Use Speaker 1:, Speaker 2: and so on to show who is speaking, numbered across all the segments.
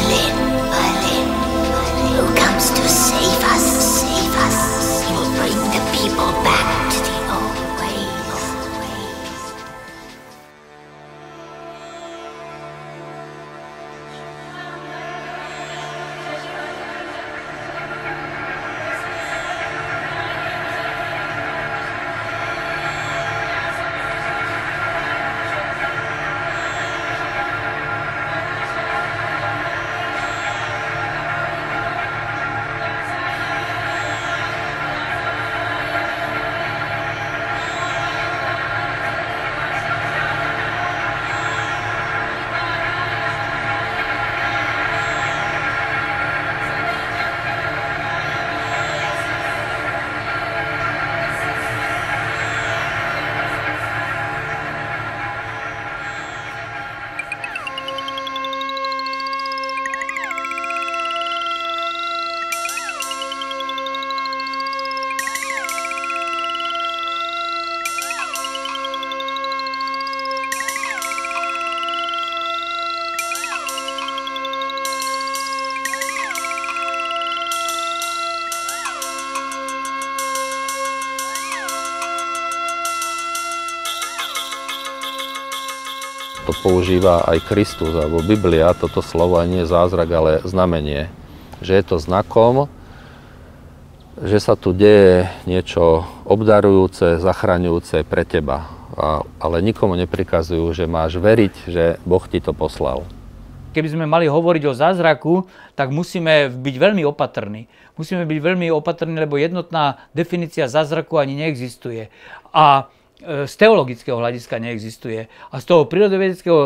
Speaker 1: Merlin, who comes to save us. He will bring the people back to the old ways.
Speaker 2: To používa aj Kristus, alebo Biblia, toto slovo nie je zázrak, ale znamenie. Že je to znakom, že sa tu deje niečo obdarujúce, zachraňujúce pre teba. Ale nikomu neprikazujú, že máš veriť, že Boh ti to poslal.
Speaker 3: Keby sme mali hovoriť o zázraku, tak musíme byť veľmi opatrní. Musíme byť veľmi opatrní, lebo jednotná definícia zázraku ani neexistuje. A z teologického hľadiska neexistuje. A z toho prírodovedeckého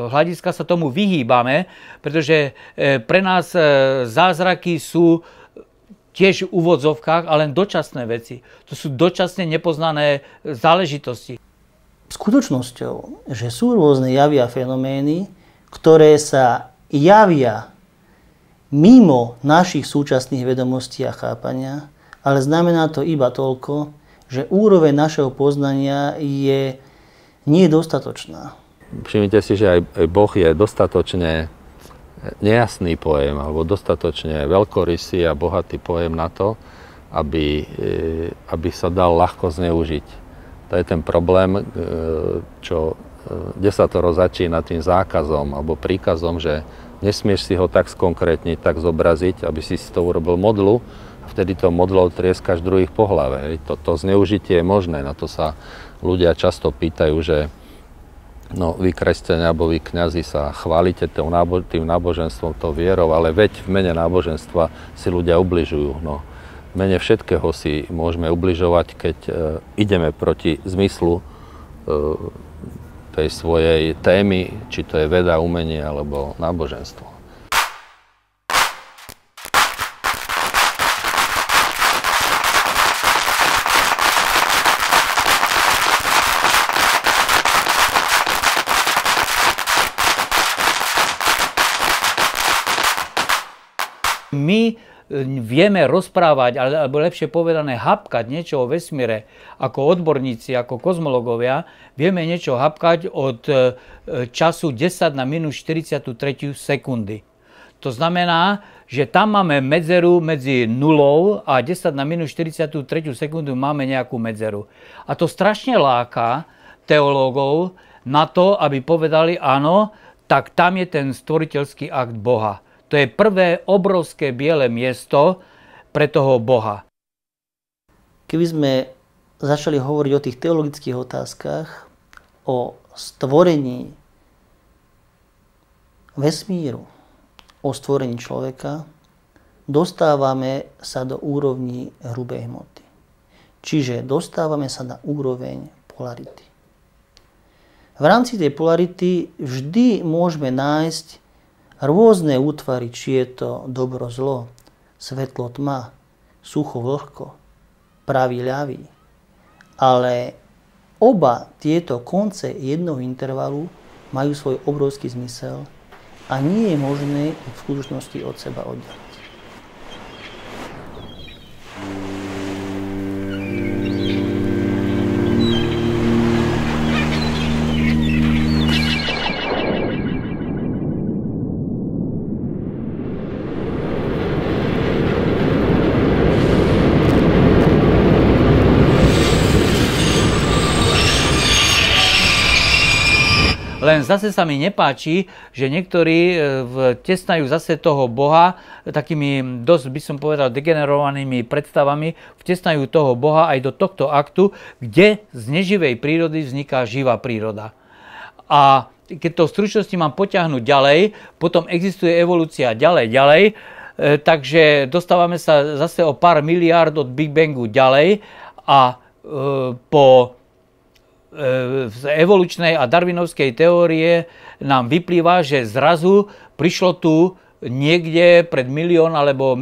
Speaker 3: hľadiska sa tomu vyhýbame, pretože pre nás zázraky sú tiež v úvodzovkách, ale len dočasné veci. To sú dočasne nepoznané záležitosti.
Speaker 4: Skutočnosťou, že sú rôzne javy a fenomény, ktoré sa javia mimo našich súčasných vedomostí a chápania, ale znamená to iba toľko, že úroveň našeho poznania nie je dostatočná.
Speaker 2: Všimnite si, že aj Boh je dostatočne nejasný pojem, alebo dostatočne veľkorysý a bohatý pojem na to, aby sa dal ľahko zneužiť. To je ten problém, čo desatoro začína tým zákazom alebo príkazom, že nesmieš si ho tak skonkrétniť, tak zobraziť, aby si to urobil modlu, a vtedy to modlou trieskaš druhých po hlave. To zneužitie je možné, na to sa ľudia často pýtajú, že no, vy kresťania alebo vy kňazi sa chválite tým náboženstvom, tou vierou, ale veď v mene náboženstva si ľudia ubližujú. No, v mene všetkého si môžeme ubližovať, keď ideme proti zmyslu tej svojej témy, či to je veda, umenie alebo náboženstvo.
Speaker 3: My vieme rozprávať, alebo lepšie povedané hapkať niečo o vesmíre ako odborníci, ako kozmologovia, vieme niečo hapkať od času 10 na minus 43 sekundy. To znamená, že tam máme medzeru medzi nulou a 10 na minus 43 sekundu máme nejakú medzeru. A to strašne láka teológov na to, aby povedali áno, tak tam je ten stvoriteľský akt Boha. To je prvé obrovské biele miesto pre toho Boha.
Speaker 4: Keby sme začali hovoriť o tých teologických otázkach, o stvorení vesmíru, o stvorení človeka, dostávame sa do úrovni hrubej hmoty. Čiže dostávame sa na úroveň polarity. V rámci tej polarity vždy môžeme nájsť rôzne útvary, či je to dobro, zlo, svetlo, tma, sucho, vlhko, pravý, ľavý. Ale oba tieto konce jednoho intervalu majú svoj obrovský zmysel a nie je možné ich v skutočnosti od seba oddeliť.
Speaker 3: Len zase sa mi nepáči, že niektorí vtesnajú zase toho Boha takými dosť, by som povedal, degenerovanými predstavami, vtesnajú toho Boha aj do tohto aktu, kde z neživej prírody vzniká živá príroda. A keď to v stručnosti mám potiahnuť ďalej, potom existuje evolúcia ďalej, takže dostávame sa zase o pár miliárd od Big Bangu ďalej a po z evolučnej a darwinovskej teórie nám vyplýva, že zrazu prišlo tu niekde pred milión alebo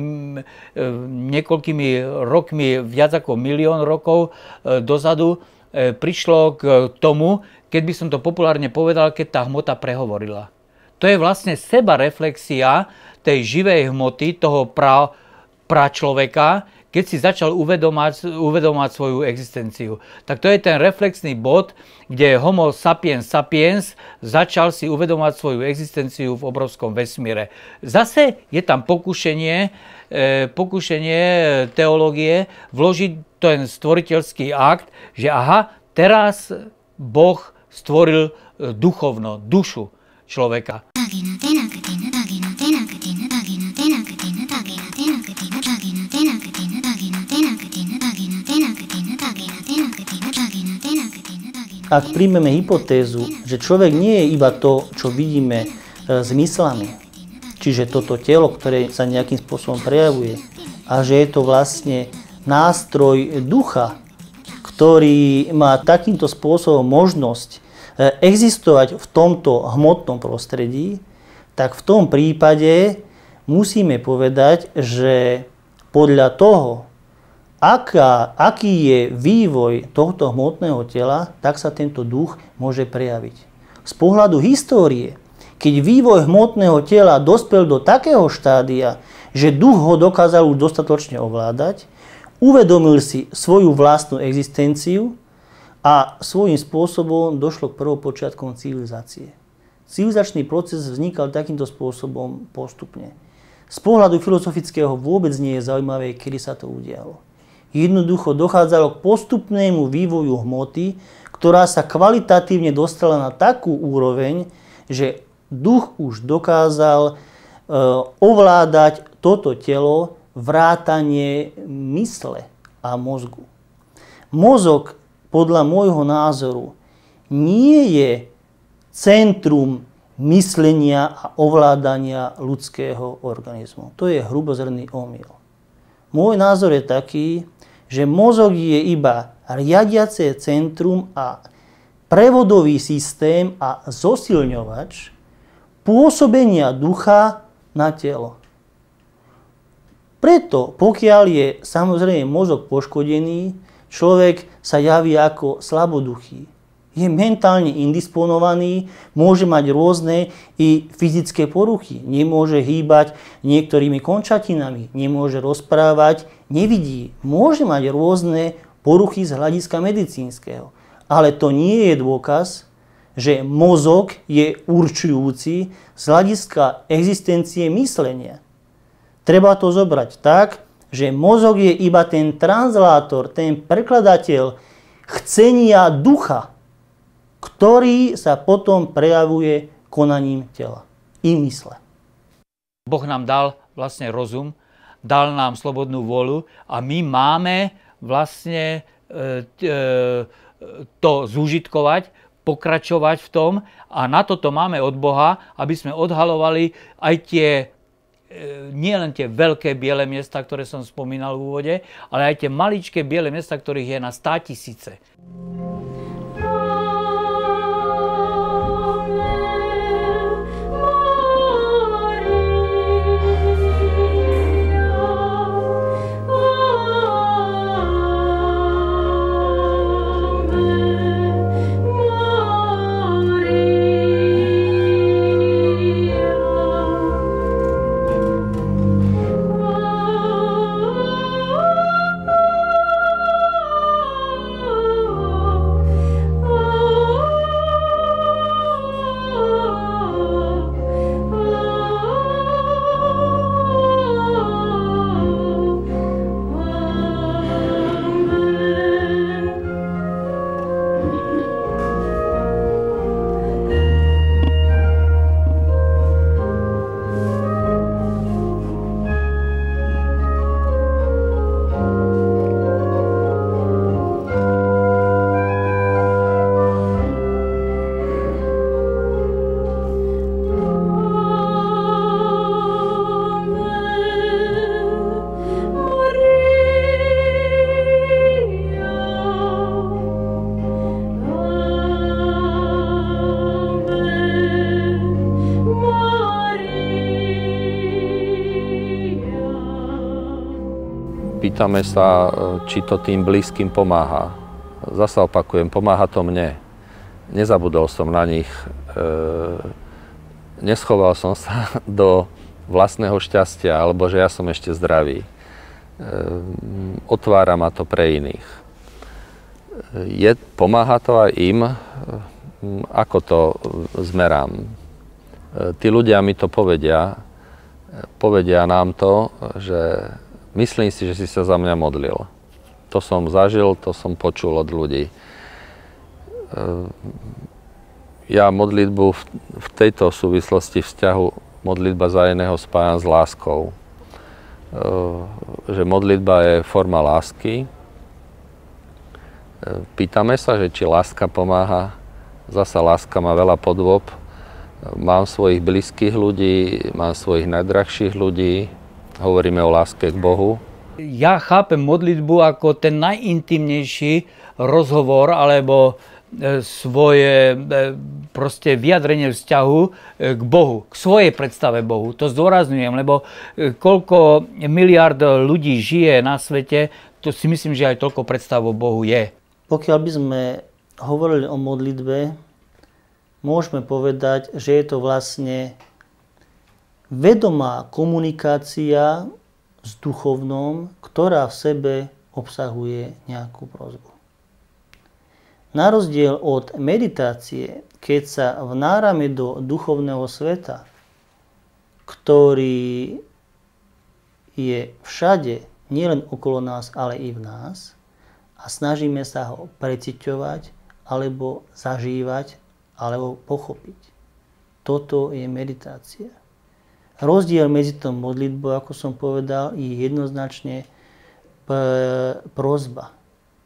Speaker 3: niekoľkými rokmi, viac ako milión rokov dozadu, prišlo k tomu, keď by som to populárne povedal, keď tá hmota prehovorila. To je vlastne sebareflexia tej živej hmoty, toho pračloveka, keď si začal uvedomať svoju existenciu. Tak to je ten reflexný bod, kde Homo sapiens sapiens začal si uvedomať svoju existenciu v obrovskom vesmíre. Zase je tam pokušenie teológie vložiť ten stvoriteľský akt, že aha, teraz Boh stvoril duchovno, dušu človeka.
Speaker 4: Ak príjmeme hypotézu, že človek nie je iba to, čo vidíme zmyslami, čiže toto telo, ktoré sa nejakým spôsobom prejavuje, a že je to vlastne nástroj ducha, ktorý má takýmto spôsobom možnosť existovať v tomto hmotnom prostredí, tak v tom prípade musíme povedať, že podľa toho, aký je vývoj tohto hmotného tela, tak sa tento duch môže prejaviť. Z pohľadu histórie, keď vývoj hmotného tela dospel do takého štádia, že duch ho dokázal už dostatočne ovládať, uvedomil si svoju vlastnú existenciu a svojím spôsobom došlo k prvopočiatkom civilizácie. Civilizačný proces vznikal takýmto spôsobom postupne. Z pohľadu filozofického vôbec nie je zaujímavé, kedy sa to udialo. Jednoducho dochádzalo k postupnému vývoju hmoty, ktorá sa kvalitatívne dostala na takú úroveň, že duch už dokázal ovládať toto telo, vrátanie mysle a mozgu. Mozog, podľa môjho názoru, nie je centrum myslenia a ovládania ľudského organizmu. To je hrubozrný omyl. Môj názor je taký, že mozog je iba riadiace centrum a prevodový systém a zosilňovač pôsobenia ducha na telo. Preto, pokiaľ je samozrejme mozog poškodený, človek sa javí ako slaboduchý. Je mentálne indisponovaný, môže mať rôzne i fyzické poruchy. Nemôže hýbať niektorými končatinami, nemôže rozprávať, nevidí. Môže mať rôzne poruchy z hľadiska medicínskeho. Ale to nie je dôkaz, že mozog je určujúci z hľadiska existencie myslenia. Treba to zobrať tak, že mozog je iba ten translátor, ten prekladateľ chcenia ducha, ktorý sa potom prejavuje konaním tela i mysle.
Speaker 3: Boh nám dal vlastne rozum, dal nám slobodnú vôľu a my máme vlastne to zúžitkovať, pokračovať v tom a na toto máme od Boha, aby sme odhalovali aj tie nie len tie veľké biele miesta, ktoré som spomínal v úvode, ale aj tie maličké biele miesta, ktorých je na 100 000.
Speaker 2: Pýtame sa, či to tým blízkym pomáha. Zasa opakujem, pomáha to mne. Nezabudol som na nich. Neschoval som sa do vlastného šťastia, alebo že ja som ešte zdravý. Otvára ma to pre iných. Pomáha to aj im, ako to zmerám. Tí ľudia mi to povedia nám to, že myslím si, že si sa za mňa modlil. To som zažil, to som počul od ľudí. Ja modlitbu v tejto súvislosti vzťahu modlitba za iného spájam s láskou. Že modlitba je forma lásky. Pýtame sa, že či láska pomáha. Zasa láska má veľa podôb. Mám svojich blízkych ľudí, mám svojich najdrahších ľudí. Hovoríme o láske k Bohu.
Speaker 3: Ja chápem modlitbu ako ten najintimnejší rozhovor alebo svoje proste vyjadrenie vzťahu k Bohu, k svojej predstave Bohu. To zdôrazňujem, lebo koľko miliard ľudí žije na svete, to si myslím, že aj toľko predstav o Bohu je.
Speaker 4: Pokiaľ by sme hovorili o modlitbe, môžeme povedať, že je to vlastne vedomá komunikácia s duchovnom, ktorá v sebe obsahuje nejakú prosbu. Na rozdiel od meditácie, keď sa vnárame do duchovného sveta, ktorý je všade, nielen okolo nás, ale i v nás, a snažíme sa ho preciťovať, alebo zažívať, alebo pochopiť. Toto je meditácia. Rozdiel medzi tou modlitbou, ako som povedal, je jednoznačne prosba.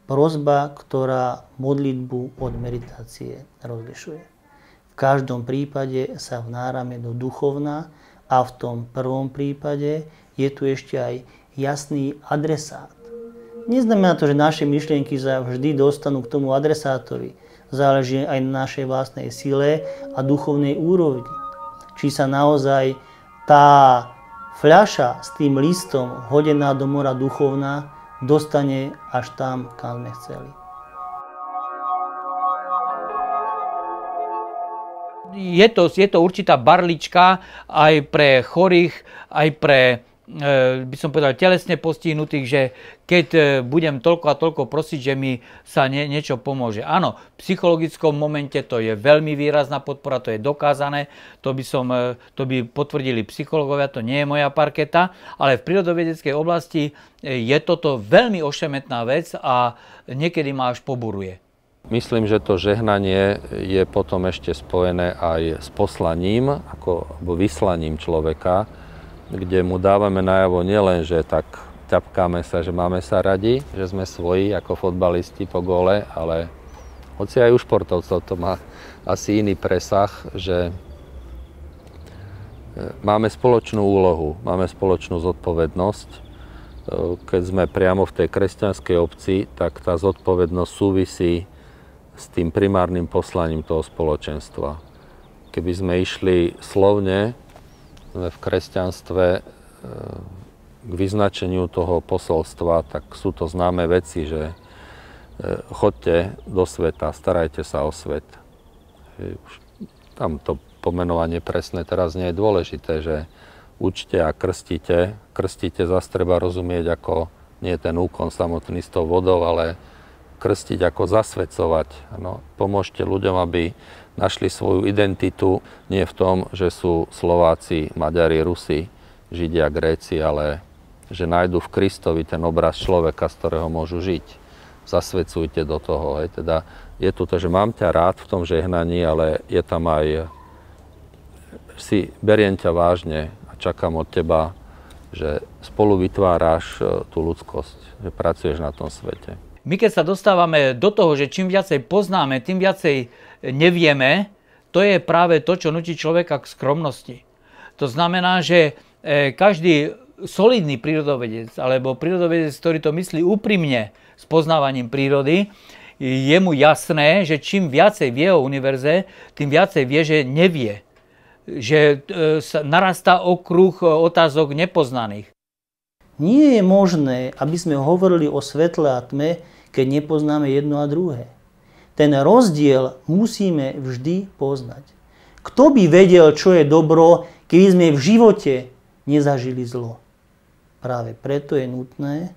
Speaker 4: Prosba, ktorá modlitbu od meditácie rozlišuje. V každom prípade sa vnárame do duchovna a v tom prvom prípade je tu ešte aj jasný adresát. Neznamená to, že naše myšlienky sa vždy dostanú k tomu adresátovi. Záleží aj na našej vlastnej sile a duchovnej úrovni. Či sa naozaj tá fľaša s tým listom hodená do mora duchovná dostane až tam, kam sme chceli.
Speaker 3: Je to určitá barlička aj pre chorých, aj pre, by som povedal, telesne postihnutých, že keď budem toľko a toľko prosiť, že mi sa niečo pomôže. Áno, v psychologickom momente to je veľmi výrazná podpora, to je dokázané, to by potvrdili psychológovia, to nie je moja parketa, ale v prírodovedeckej oblasti je toto veľmi ošemetná vec a niekedy ma až poburuje.
Speaker 2: Myslím, že to žehnanie je potom ešte spojené aj s poslaním, alebo vyslaním človeka, kde mu dávame najavo nielen, že tak ťapkáme sa, že máme sa radi, že sme svoji ako fotbalisti po góle, ale hoci aj u športovcov to má asi iný presah, že máme spoločnú úlohu, máme spoločnú zodpovednosť. Keď sme priamo v tej kresťanskej obci, tak tá zodpovednosť súvisí s tým primárnym poslaním toho spoločenstva. Keby sme išli slovne v kresťanstve k vyznačeniu toho posolstva, tak sú to známe veci, že choďte do sveta, starajte sa o svet. Tam to pomenovanie presné teraz nie je dôležité, že učte a krstite. Krstite zase treba rozumieť ako nie ten úkon samotný s tou vodou, ale krstiť ako zasvedcovať. No, pomôžte ľuďom, aby našli svoju identitu nie v tom, že sú Slováci, Maďari, Rusi, Židia, Gréci, ale že nájdu v Kristovi ten obraz človeka, z ktorého môžu žiť. Zasvedcujte do toho. Hej. Teda je tu to, že mám ťa rád v tom žehnaní, ale je tam aj beriem ťa vážne a čakám od teba, že spolu vytváraš tú ľudskosť, že pracuješ na tom svete.
Speaker 3: My keď sa dostávame do toho, že čím viacej poznáme, tým viacej nevieme, to je práve to, čo nutí človeka k skromnosti. To znamená, že každý solidný prírodovedec, alebo prírodovedec, ktorý to myslí úprimne s poznávaním prírody, je mu jasné, že čím viacej vie o univerze, tým viacej vie, že nevie. Že narastá okruh otázok nepoznaných.
Speaker 4: Nie je možné, aby sme hovorili o svetle a tme, keď nepoznáme jedno a druhé. Ten rozdiel musíme vždy poznať. Kto by vedel, čo je dobro, keby sme v živote nezažili zlo? Práve preto je nutné,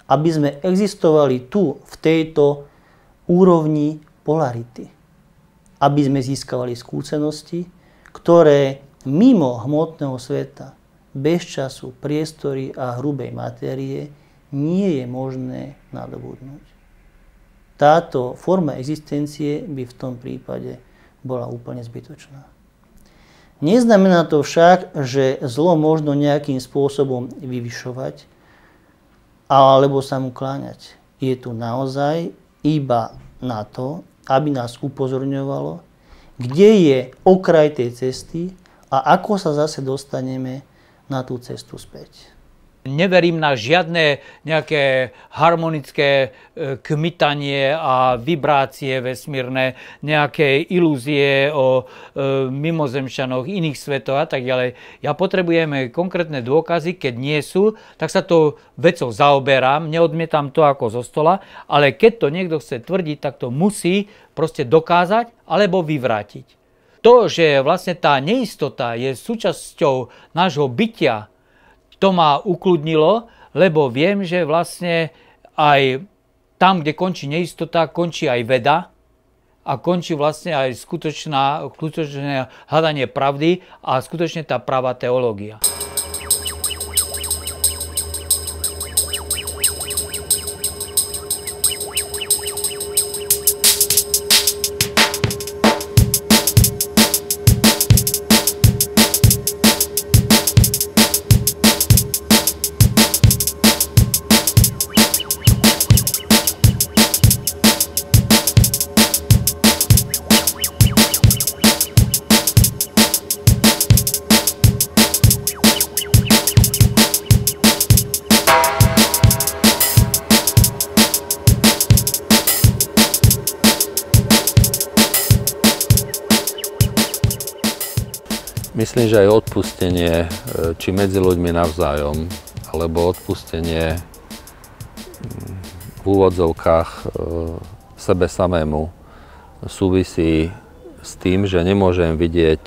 Speaker 4: aby sme existovali tu, v tejto úrovni polarity. Aby sme získavali skúsenosti, ktoré mimo hmotného sveta, bez času, priestory a hrubej matérie nie je možné nadobudnúť. Táto forma existencie by v tom prípade bola úplne zbytočná. Neznamená to však, že zlo možno nejakým spôsobom vyvyšovať alebo sa mu kláňať. Je tu naozaj iba na to, aby nás upozorňovalo, kde je okraj tej cesty a ako sa zase dostaneme na tú cestu späť.
Speaker 3: Neverím na žiadne nejaké harmonické kmitanie a vibrácie vesmírne, nejaké ilúzie o mimozemšťanoch, iných svetov a tak ďalej. Ja potrebujem konkrétne dôkazy, keď nie sú, tak sa to vecou zaoberám, neodmietam to ako zo stola, ale keď to niekto chce tvrdiť, tak to musí proste dokázať alebo vyvrátiť. To, že vlastne tá neistota je súčasťou nášho bytia, to ma ukludnilo, lebo viem, že vlastne aj tam, kde končí neistota, končí aj veda a končí vlastne aj skutočné hľadanie pravdy a skutočne tá pravá teológia.
Speaker 2: Myslím, že aj odpustenie, či medzi ľuďmi navzájom, alebo odpustenie v úvodzovkách sebe samému súvisí s tým, že nemôžem vidieť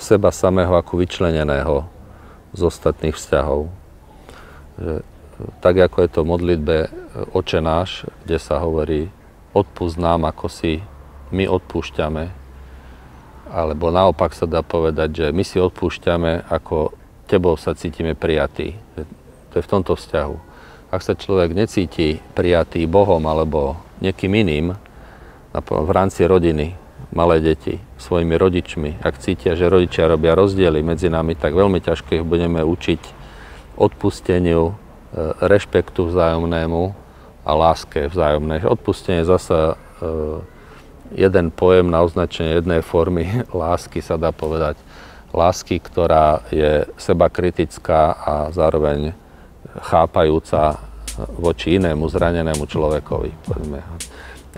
Speaker 2: seba samého ako vyčleneného z ostatných vzťahov. Tak ako je to v modlitbe Oče náš, kde sa hovorí odpusť nám, ako si my odpúšťame. Alebo naopak sa dá povedať, že my si odpúšťame, ako tebou sa cítime prijatí. To je v tomto vzťahu. Ak sa človek necíti prijatý Bohom alebo niekým iným, v rámci rodiny, malé deti, svojimi rodičmi, ak cítia, že rodičia robia rozdiely medzi nami, tak veľmi ťažko ich budeme učiť odpusteniu, rešpektu vzájomnému a láske vzájomnej. Odpustenie zasa jeden pojem na označenie jednej formy lásky, sa dá povedať. Lásky, ktorá je sebakritická a zároveň chápajúca voči inému zranenému človekovi.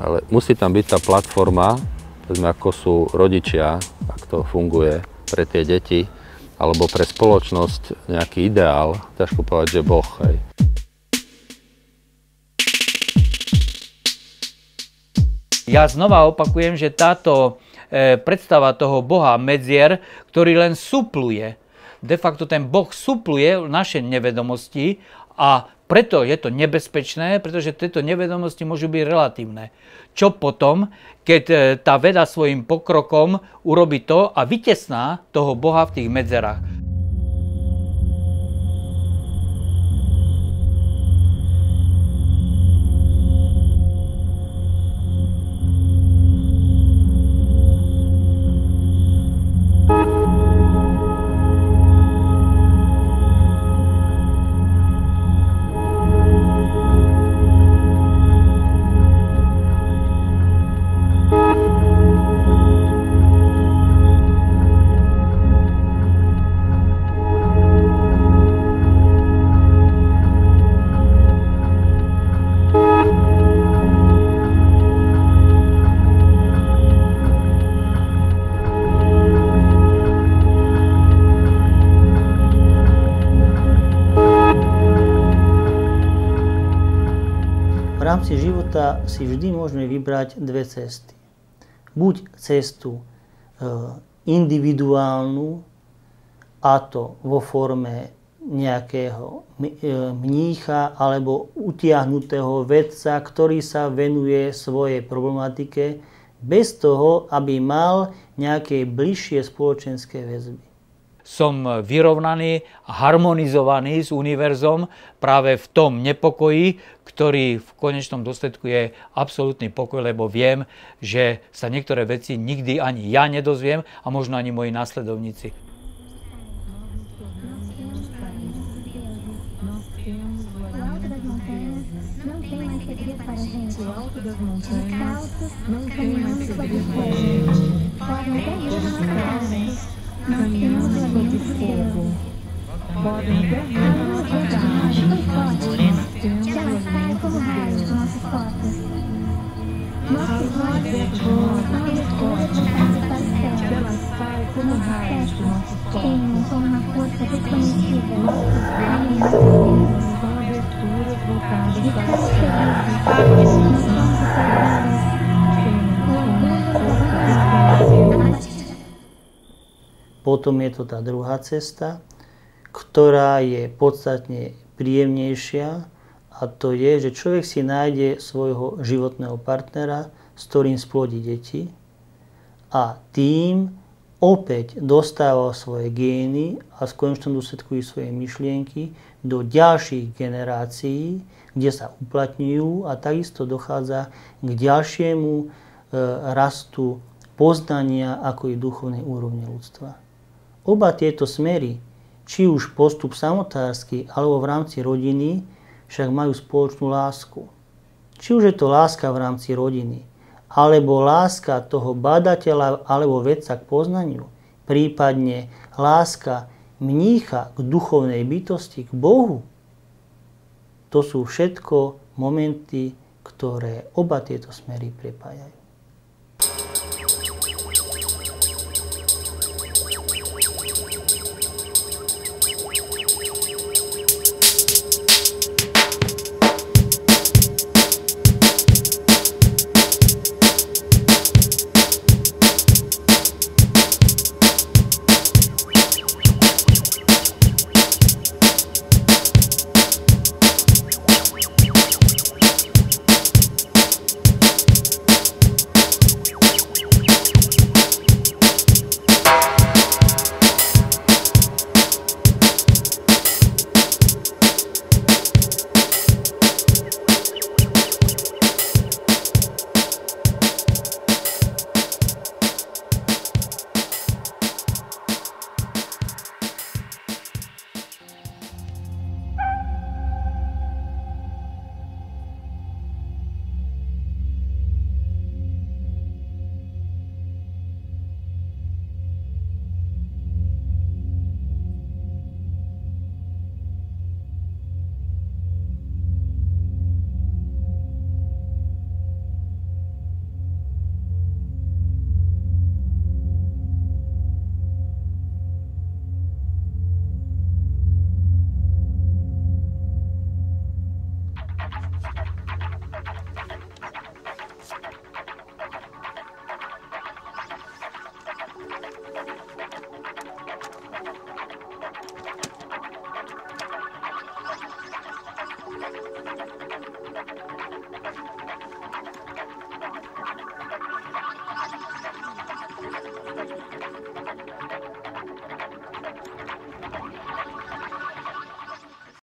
Speaker 2: Ale musí tam byť tá platforma, ako sú rodičia, ak to funguje pre tie deti, alebo pre spoločnosť nejaký ideál, ťažko povedať, že Boh. Hej.
Speaker 3: Ja znova opakujem, že táto predstava toho Boha medzier, ktorý len supluje, de facto ten Boh supluje naše nevedomosti a preto je to nebezpečné, pretože tieto nevedomosti môžu byť relatívne. Čo potom, keď tá veda svojim pokrokom urobí to a vytesná toho Boha v tých medzerách.
Speaker 4: rámci života si vždy môžeme vybrať dve cesty. Buď cestu individuálnu, a to vo forme nejakého mnícha alebo utiahnutého vedca, ktorý sa venuje svojej problematike bez toho, aby mal nejaké bližšie spoločenské väzby.
Speaker 3: Som vyrovnaný a harmonizovaný s univerzom práve v tom nepokoji, ktorý v konečnom dôsledku je absolútny pokoj, lebo viem, že sa niektoré veci nikdy ani ja nedozviem a možno ani moji následovníci.
Speaker 4: Potom je to tá druhá cesta, ktorá je podstatne príjemnejšia, a to je, že človek si nájde svojho životného partnera, s ktorým splodí deti a tým opäť dostáva svoje gény a v konečnom dôsledku svoje myšlienky do ďalších generácií, kde sa uplatňujú a takisto dochádza k ďalšiemu rastu poznania ako i duchovnej úrovne ľudstva. Oba tieto smery, či už postup samotársky alebo v rámci rodiny, však majú spoločnú lásku. Či už je to láska v rámci rodiny, alebo láska toho badateľa alebo vedca k poznaniu, prípadne láska mnícha k duchovnej bytosti, k Bohu. To sú všetko momenty, ktoré oba tieto smery prepájajú.